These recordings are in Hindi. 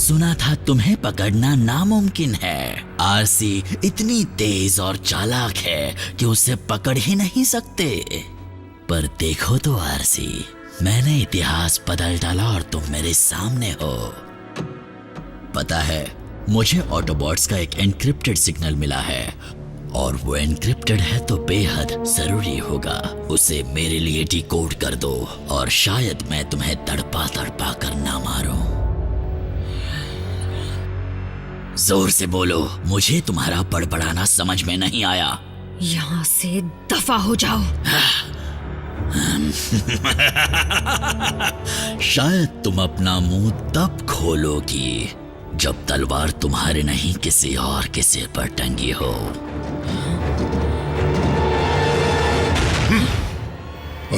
सुना था तुम्हें पकड़ना नामुमकिन है। आरसी इतनी तेज और चालाक है कि उसे पकड़ ही नहीं सकते। पर देखो तो आरसी, मैंने इतिहास बदल डाला और तुम मेरे सामने हो। पता है, मुझे ऑटोबॉट्स का एक एन्क्रिप्टेड सिग्नल मिला है और वो एन्क्रिप्टेड है तो बेहद जरूरी होगा। उसे मेरे लिए डिकोड कर दो और शायद मैं तुम्हें तड़पा तड़पा कर ना मारूं। जोर से बोलो, मुझे तुम्हारा बड़बड़ाना समझ में नहीं आया। यहाँ से दफा हो जाओ। शायद तुम अपना मुंह तब खोलोगी जब तलवार तुम्हारे नहीं किसी और के सिर पर टंगी हो।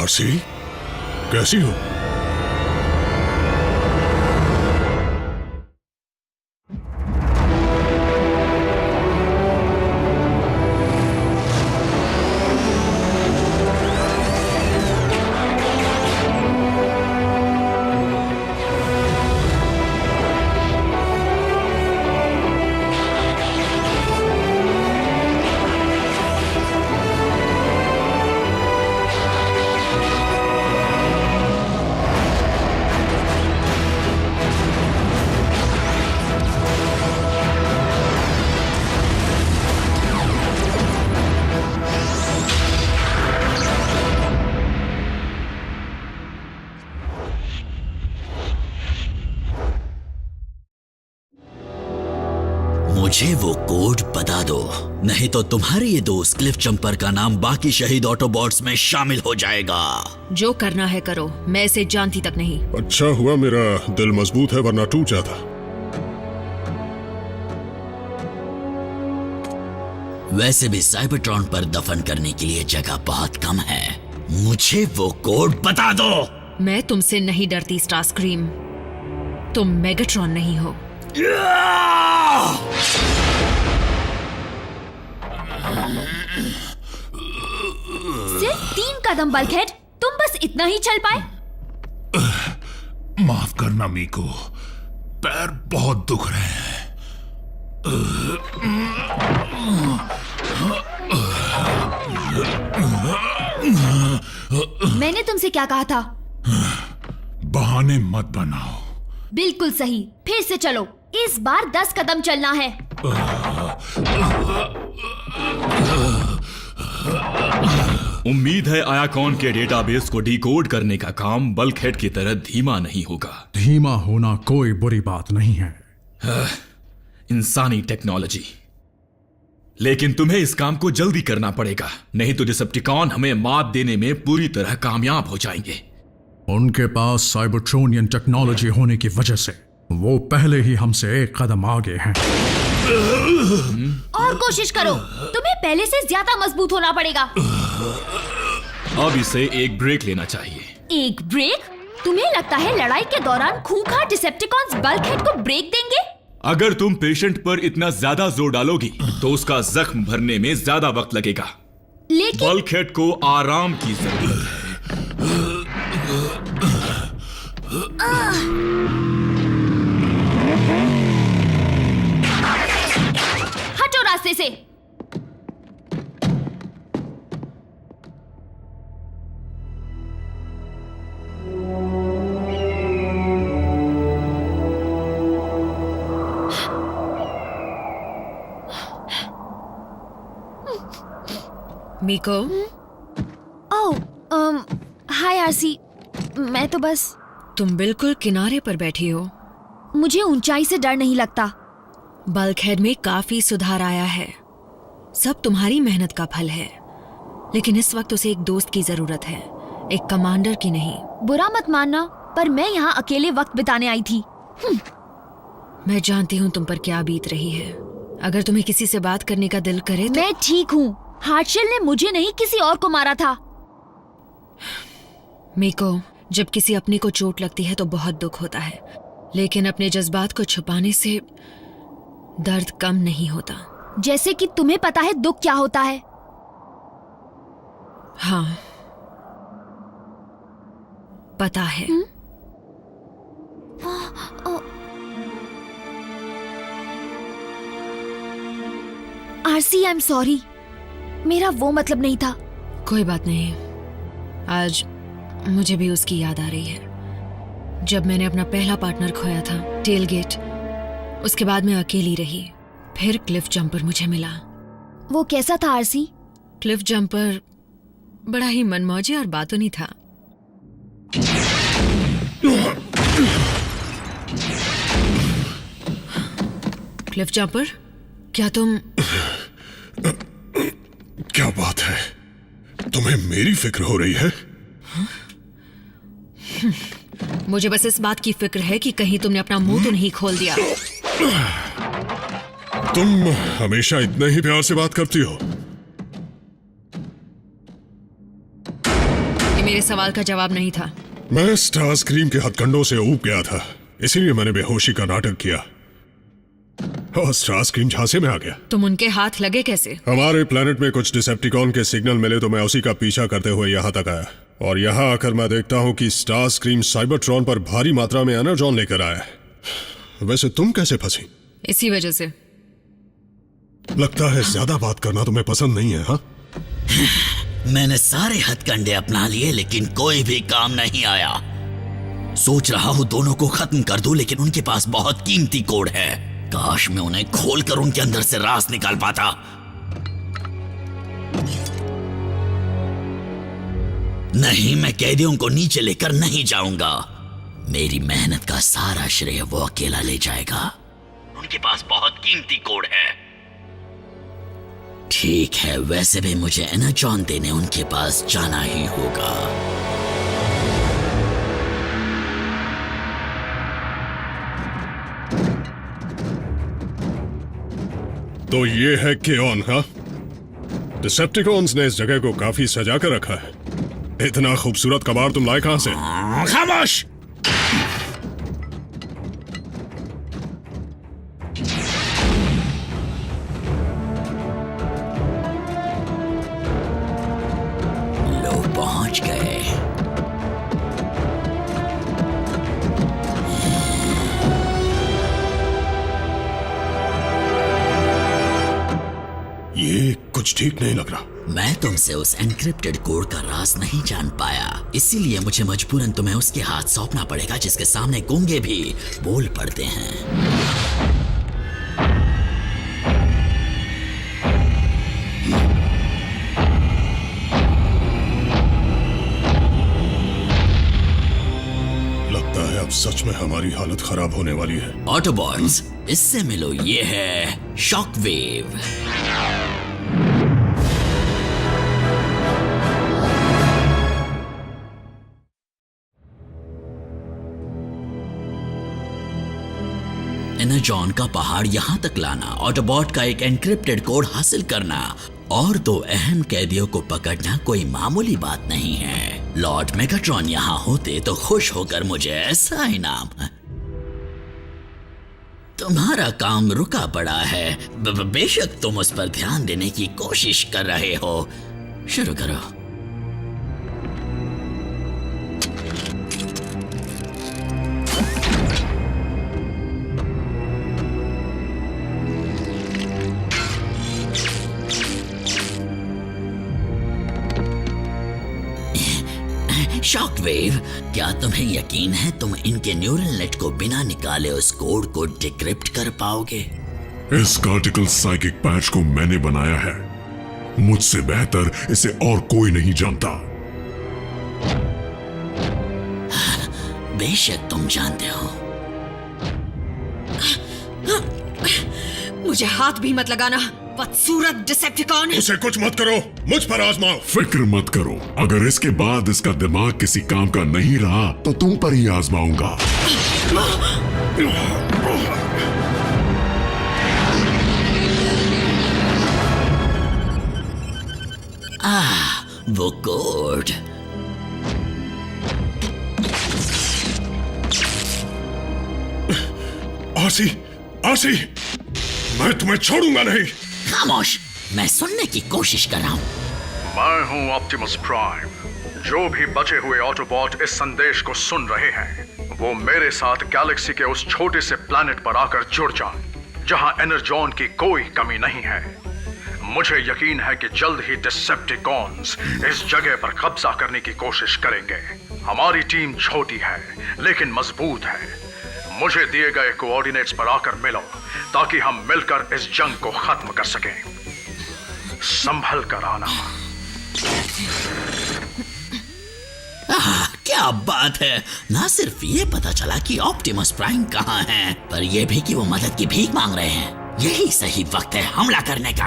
आरसी, कैसी हो? मुझे वो कोड बता दो, नहीं तो तुम्हारे ये दोस्त क्लिफ जंपर का नाम बाकी शहीद ऑटोबॉट्स में शामिल हो जाएगा। जो करना है करो, मैं इसे जानती तक नहीं। अच्छा हुआ मेरा दिल मजबूत है, वरना टूट जाता। वैसे भी साइबरट्रॉन पर दफन करने के लिए जगह बहुत कम है। मुझे वो कोड बता दो। मैं तुमसे नहीं डरती स्टारस्क्रीम। तुम मेगाट्रॉन नहीं हो। सिर्फ 3 कदम बल्कहेड, तुम बस इतना ही चल पाए? माफ करना मीको, पैर बहुत दुख रहे हैं। मैंने तुमसे क्या कहा था? बहाने मत बनाओ। बिल्कुल सही, फिर से चलो। इस बार 10 कदम चलना है। उम्मीद है आयाकॉन के डेटाबेस को डिकोड करने का काम बल्कहेड की तरह धीमा नहीं होगा। धीमा होना कोई बुरी बात नहीं है। इंसानी टेक्नोलॉजी, लेकिन तुम्हें इस काम को जल्दी करना पड़ेगा, नहीं तो डिसेप्टिकॉन हमें मात देने में पूरी तरह कामयाब हो जाएंगे। उनके पास साइबरट्रोनियन टेक्नोलॉजी होने की वजह से वो पहले ही हमसे एक कदम आगे हैं। और कोशिश करो, तुम्हें पहले से ज्यादा मजबूत होना पड़ेगा। अब इसे एक ब्रेक लेना चाहिए। एक ब्रेक? तुम्हें लगता है लड़ाई के दौरान खूंखार डिसेप्टिकॉन्स बल्कहेड को ब्रेक देंगे? अगर तुम पेशेंट पर इतना ज्यादा जोर डालोगी तो उसका जख्म भरने में ज्यादा वक्त लगेगा। लेकिन बल्कहेड को आराम की जरूरत है। हटो रास्ते से। मीको, ओह, हाय आरसी। मैं तो बस। तुम बिल्कुल किनारे पर बैठी हो। मुझे ऊंचाई से डर नहीं लगता। बल्कहेड में काफी सुधार आया है। सब तुम्हारी मेहनत का फल है, लेकिन इस वक्त उसे एक दोस्त की जरूरत है, एक कमांडर की नहीं। बुरा मत मानना, पर मैं यहाँ अकेले वक्त बिताने आई थी। मैं जानती हूँ तुम पर क्या बीत रही है। अगर तुम्हें किसी से बात करने का दिल करे तो... मैं ठीक हूँ। हार्टशेल ने मुझे नहीं किसी और को मारा था। मीको, जब किसी अपने को चोट लगती है तो बहुत दुख होता है, लेकिन अपने जज्बात को छुपाने से दर्द कम नहीं होता। जैसे कि तुम्हें पता है दुख क्या होता है। हाँ, पता है। आरसी, आई एम सॉरी, मेरा वो मतलब नहीं था। कोई बात नहीं। आज मुझे भी उसकी याद आ रही है। जब मैंने अपना पहला पार्टनर खोया था, टेलगेट, उसके बाद मैं अकेली रही। फिर क्लिफ जंपर मुझे मिला। वो कैसा था आरसी? क्लिफ जंपर बड़ा ही मनमौजी और बातूनी था। क्लिफ जंपर, क्या तुम... क्या बात है, तुम्हें मेरी फिक्र हो रही है? मुझे बस इस बात की फिक्र है कि कहीं तुमने अपना मुंह तो नहीं खोल दिया। तुम हमेशा इतना ही प्यार से बात करती हो। ये मेरे सवाल का जवाब नहीं था। मैं स्टारस्क्रीम के हथकंडों से ऊब गया था, इसीलिए मैंने बेहोशी का नाटक किया और स्टारस्क्रीम झांसे में आ गया। तुम उनके हाथ लगे कैसे? हमारे प्लेनेट में कुछ डिसेप्टिकॉन के सिग्नल मिले तो मैं उसी का पीछा करते हुए यहाँ तक आया, और यहाँ आकर मैं देखता हूँ कि स्टारस्क्रीम साइबरट्रॉन पर भारी मात्रा में एनर्जॉन लेकर आया है। वैसे तुम कैसे फंसी? इसी वजह से। लगता है ज्यादा बात करना तुम्हें पसंद नहीं है, हाँ? मैंने सारे हथकंडे अपना लिए लेकिन कोई भी काम नहीं आया। सोच रहा हूं दोनों को खत्म कर दूं, लेकिन उनके पास बहुत कीमती कोड है। काश मैं उन्हें खोलकर उनके अंदर से राज निकाल पाता। नहीं, मैं कैदियों को नीचे लेकर नहीं जाऊंगा। मेरी मेहनत का सारा श्रेय वो अकेला ले जाएगा। उनके पास बहुत कीमती कोड है। ठीक है, वैसे भी मुझे एनर्जॉन देने उनके पास जाना ही होगा। तो ये है केओन, हाँ? डिसेप्टिकॉन्स ने इस जगह को काफी सजा कर रखा है। इतना खूबसूरत कबाड़ तुम लाए कहां से? खामोश! लो, पहुंच गए। ये कुछ ठीक नहीं लग रहा। मैं तुमसे उस एनक्रिप्टेड कोड का राज नहीं जान पाया, इसीलिए मुझे मजबूरन तुम्हें उसके हाथ सौंपना पड़ेगा, जिसके सामने गूंगे भी बोल पड़ते हैं। लगता है अब सच में हमारी हालत खराब होने वाली है। ऑटोबॉट्स, इससे मिलो, ये है शॉकवेव। एनर्जॉन का पहाड़ यहां तक लाना, ऑटोबॉट का एक एनक्रिप्टेड कोड हासिल करना और दो अहम कैदियों को पकड़ना कोई मामूली बात नहीं है। लॉर्ड मेगाट्रॉन यहां होते तो खुश होकर मुझे ऐसा इनाम। तुम्हारा काम रुका पड़ा है। बेशक तुम उस पर ध्यान देने की कोशिश कर रहे हो। शुरू करो। शॉकवेव, क्या तुम्हें यकीन है तुम इनके न्यूरल नेट को बिना निकाले उस कोड को डिक्रिप्ट कर पाओगे? इस कार्टिकल साइकिक पैच को मैंने बनाया है। मुझसे बेहतर इसे और कोई नहीं जानता। बेशक तुम जानते हो। मुझे हाथ भी मत लगाना, बदसूरत डिसेप्टिकॉन। उसे कुछ मत करो, मुझ पर आजमाओ। फिक्र मत करो, अगर इसके बाद इसका दिमाग किसी काम का नहीं रहा तो तुम पर ही आजमाऊंगा। वो कोड। आरसी, आरसी, मैं तुम्हें छोड़ूंगा नहीं। खामोश, मैं सुनने की कोशिश कर रहा हूं। मैं हूं ऑप्टिमस प्राइम। जो भी बचे हुए ऑटोबॉट इस संदेश को सुन रहे हैं, वो मेरे साथ गैलेक्सी के उस छोटे से प्लैनेट पर आकर जुड़ जाएं, जहां एनर्जॉन की कोई कमी नहीं है। मुझे यकीन है कि जल्द ही डिसेप्टिकॉन्स इस जगह पर कब्जा करने की कोशिश करेंगे। हमारी टीम छोटी है लेकिन मजबूत है। मुझे दिए गए कोऑर्डिनेट्स पर आकर मिलो ताकि हम मिलकर इस जंग को खत्म कर सकें। संभल कर आना। क्या बात है। ना सिर्फ ये पता चला कि ऑप्टिमस प्राइम कहाँ है, पर यह भी कि वो मदद की भीख मांग रहे हैं। यही सही वक्त है हमला करने का।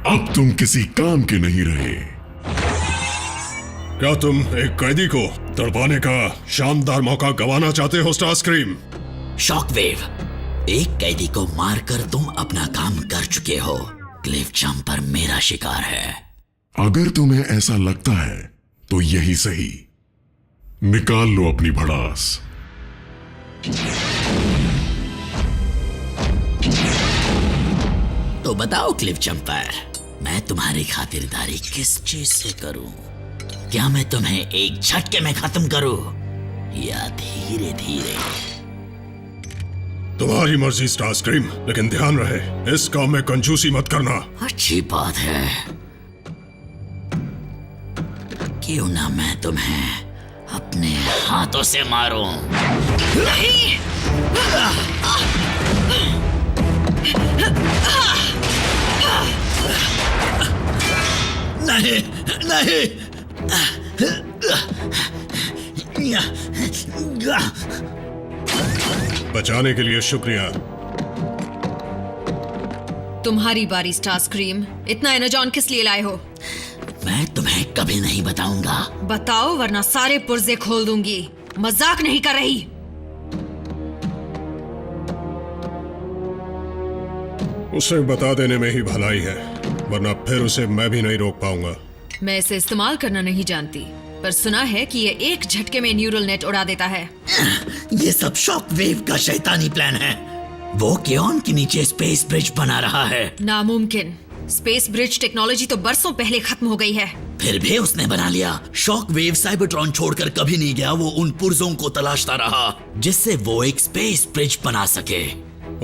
अब तुम किसी काम के नहीं रहे। क्या तुम एक कैदी को तड़पाने का शानदार मौका गंवाना चाहते हो स्टारस्क्रीम? शॉकवेव, एक कैदी को मारकर तुम अपना काम कर चुके हो। क्लिफ जंपर मेरा शिकार है। अगर तुम्हें ऐसा लगता है तो यही सही। निकाल लो अपनी भड़ास। तो बताओ क्लिफ जंपर, मैं तुम्हारी खातिरदारी किस चीज से करूं? क्या मैं तुम्हें एक झटके में खत्म करूं या धीरे धीरे? तुम्हारी मर्जी स्टारस्क्रीम, लेकिन ध्यान रहे इस काम में कंजूसी मत करना। अच्छी बात है। क्यों ना मैं तुम्हें अपने हाथों से मारूं? नहीं! नहीं, नहीं! बचाने के लिए शुक्रिया। तुम्हारी बारी स्टारस्क्रीम। इतना एनर्जॉन किस लिए लाए हो? मैं तुम्हें कभी नहीं बताऊंगा। बताओ वरना सारे पुर्जे खोल दूंगी। मजाक नहीं कर रही। उसे बता देने में ही भलाई है, वरना फिर उसे मैं भी नहीं रोक पाऊंगा। मैं इसे इस्तेमाल करना नहीं जानती, पर सुना है कि ये एक झटके में न्यूरल नेट उड़ा देता है। ये सब शॉक वेव का शैतानी प्लान है। वो क्योन के नीचे स्पेस ब्रिज बना रहा है। नामुमकिन। स्पेस ब्रिज टेक्नोलॉजी तो बरसों पहले खत्म हो गई है। फिर भी उसने बना लिया। शॉक वेव साइबरट्रॉन छोड़कर कभी नहीं गया। वो उन पुर्जों को तलाशता रहा जिससे वो एक स्पेस ब्रिज बना सके।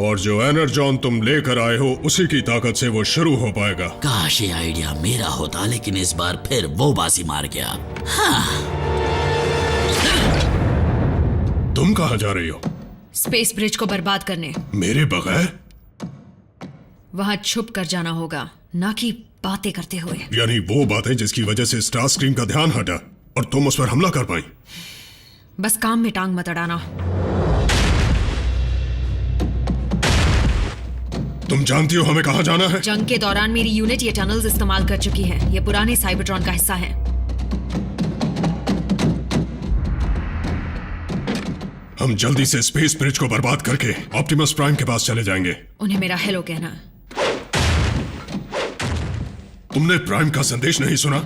और जो एनर्जॉन तुम लेकर आए हो उसी की ताकत से वो शुरू हो पाएगा। काश ये आइडिया मेरा होता, लेकिन इस बार फिर वो बाजी मार गया। हाँ। तुम कहाँ जा रही हो? स्पेस ब्रिज को बर्बाद करने। मेरे बगैर? वहां छुप कर जाना होगा, ना कि बातें करते हुए। यानी वो बातें जिसकी वजह से स्टारस्क्रीम का ध्यान हटा और तुम उस पर हमला कर पाई। बस काम में टांग मत अड़ाना। तुम जानती हो हमें कहाँ जाना है? जंग के दौरान मेरी यूनिट ये टनल्स इस्तेमाल कर चुकी है। ये पुराने साइबरट्रॉन का हिस्सा है। हम जल्दी से स्पेस ब्रिज को बर्बाद करके ऑप्टिमस प्राइम के पास चले जाएंगे। उन्हें मेरा हेलो कहना। तुमने प्राइम का संदेश नहीं सुना?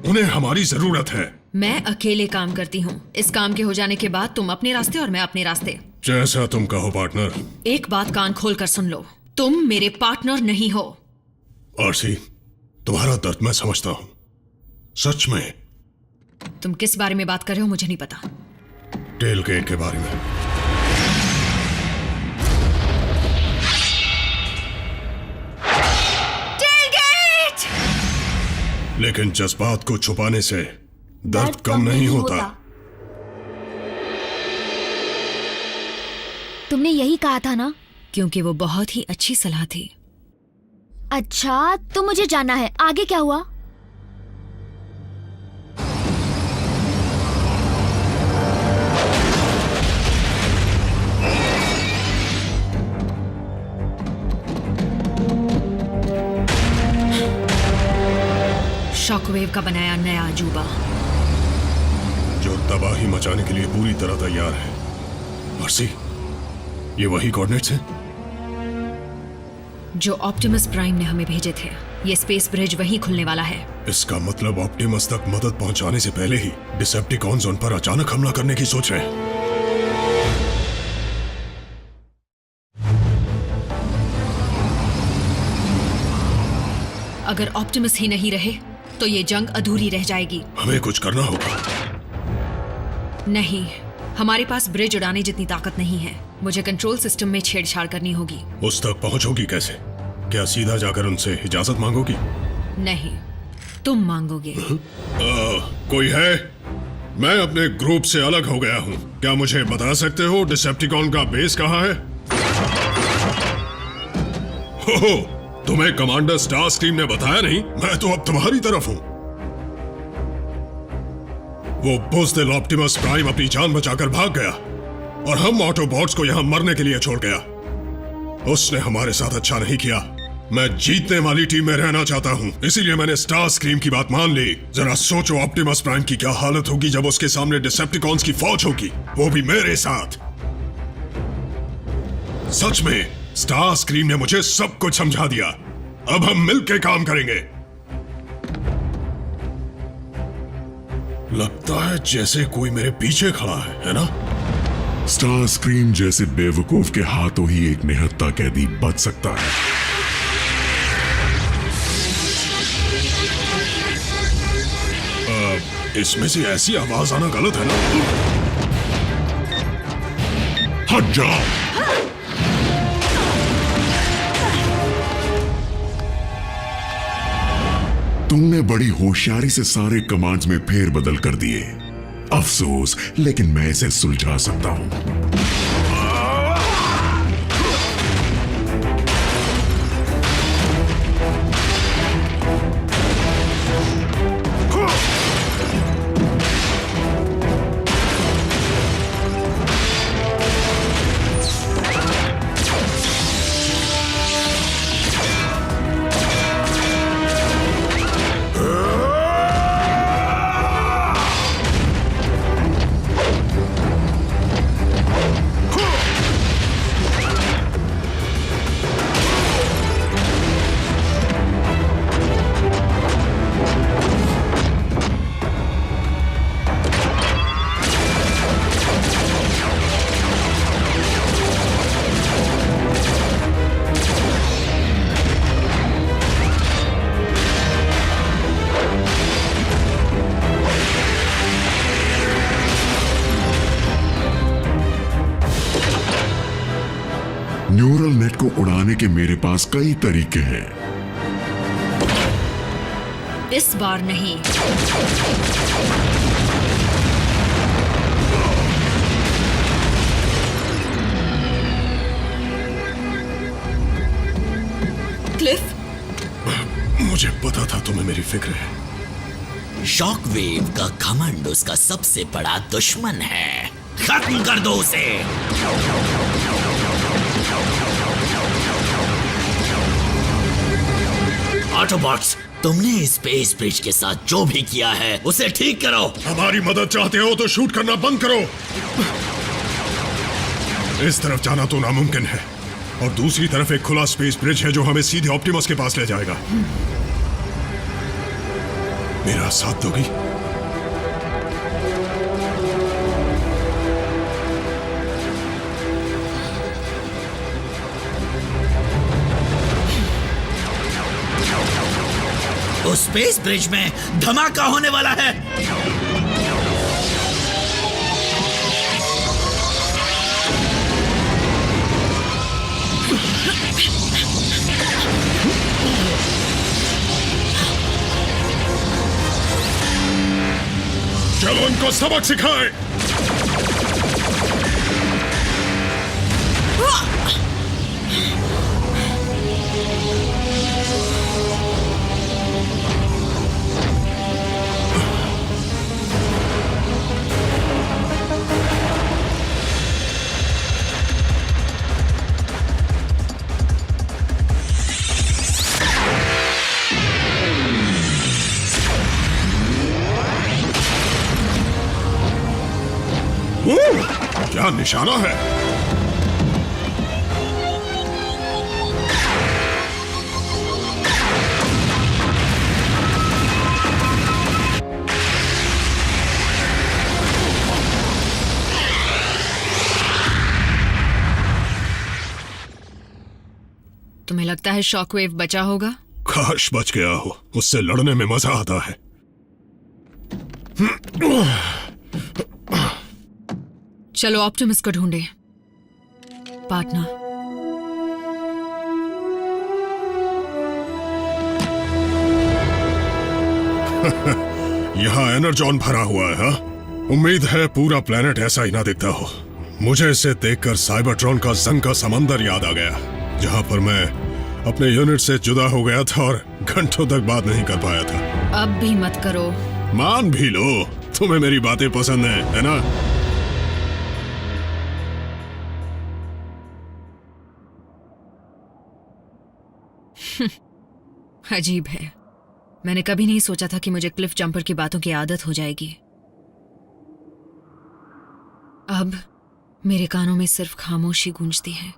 उन्हें हमारी जरूरत है। मैं अकेले काम करती हूँ। इस काम के हो जाने के बाद तुम अपने रास्ते और मैं अपने रास्ते। जैसा तुम कहो पार्टनर। एक बात कान खोल कर सुन लो, तुम मेरे पार्टनर नहीं हो। आरसी, तुम्हारा दर्द मैं समझता हूं। सच में। तुम किस बारे में बात कर रहे हो मुझे नहीं पता। टेलगेट के बारे में। टेलगेट! लेकिन जज्बात को छुपाने से दर्द कम नहीं होता। तुमने यही कहा था ना? क्योंकि वो बहुत ही अच्छी सलाह थी। अच्छा, तो मुझे जानना है आगे क्या हुआ? शॉकवेव का बनाया नया अजूबा, जो तबाही मचाने के लिए पूरी तरह तैयार है। मर्सी, ये वही कोऑर्डिनेट्स हैं जो ऑप्टिमस प्राइम ने हमें भेजे थे। ये स्पेस ब्रिज वहीं खुलने वाला है। इसका मतलब ऑप्टिमस तक मदद पहुंचाने से पहले ही डिसेप्टिकॉन्स उन पर अचानक हमला करने की सोच रहे हैं। अगर ऑप्टिमस ही नहीं रहे तो ये जंग अधूरी रह जाएगी। हमें कुछ करना होगा। नहीं, हमारे पास ब्रिज उड़ाने जितनी ताकत नहीं है। मुझे कंट्रोल सिस्टम में छेड़छाड़ करनी होगी। उस तक पहुंचोगी कैसे? क्या सीधा जाकर उनसे इजाजत मांगोगी? नहीं, तुम मांगोगे। कोई है? मैं अपने ग्रुप से अलग हो गया हूँ। क्या मुझे बता सकते हो डिसेप्टिकॉन का बेस कहाँ है? हो, तुम्हें कमांडर स्टारस्क्रीम ने बताया नहीं? मैं तो अब तुम्हारी तरफ हूँ। वो बुज़दिल ऑप्टिमस प्राइम अपनी जान बचाकर भाग गया और हम ऑटोबॉट्स को यहां मरने के लिए छोड़ गया। उसने हमारे साथ अच्छा नहीं किया। मैं जीतने वाली टीम में रहना चाहता हूं, इसीलिए मैंने स्टारस्क्रीम की बात मान ली। जरा सोचो ऑप्टिमस प्राइम की क्या हालत होगी जब उसके सामने डिसेप्टिकॉन्स की फौज होगी, वो भी मेरे साथ। सच में स्टारस्क्रीम ने मुझे सब कुछ समझा दिया। अब हम मिलकर काम करेंगे। लगता है जैसे कोई मेरे पीछे खड़ा है ना? स्टारस्क्रीम जैसे बेवकूफ के हाथों ही एक निहत्था कैदी बच सकता है। इसमें से ऐसी आवाज आना गलत है ना? हट जाओ। तुमने बड़ी होशियारी से सारे कमांड्स में फेरबदल कर दिए। अफसोस, लेकिन मैं इसे सुलझा सकता हूं। न्यूरल नेट को उड़ाने के मेरे पास कई तरीके हैं। इस बार नहीं। क्लिफ, मुझे पता था तुम्हें मेरी फिक्र है। शॉकवेव का घमंड उसका सबसे बड़ा दुश्मन है। खत्म कर दो उसे। ऑटोबॉट्स, तुमने स्पेस ब्रिज के साथ जो भी किया है उसे ठीक करो। हमारी मदद चाहते हो तो शूट करना बंद करो। इस तरफ जाना तो नामुमकिन है और दूसरी तरफ एक खुला स्पेस ब्रिज है जो हमें सीधे ऑप्टिमस के पास ले जाएगा। मेरा साथ दोगी? उस स्पेस ब्रिज में धमाका होने वाला है। चलो इनको सबक सिखाएं। क्या निशाना है? तुम्हें लगता है शॉकवेव बचा होगा? काश बच गया हो, उससे लड़ने में मजा आता है। चलो ऑप्टिमस को ढूंढे। पार्टनर। यहाँ एनर्जॉन भरा हुआ है, हाँ? उम्मीद है पूरा प्लेनेट ऐसा ही ना दिखता हो। मुझे इसे देखकर साइबरट्रॉन का जंग का समंदर याद आ गया, जहाँ पर मैं अपने यूनिट से जुदा हो गया था और घंटों तक बात नहीं कर पाया था। अब भी मत करो। मान भी लो, तुम्हें मेरी बातें पसंद है ना? अजीब है, मैंने कभी नहीं सोचा था कि मुझे क्लिफ जंपर की बातों की आदत हो जाएगी। अब मेरे कानों में सिर्फ खामोशी गूंजती है।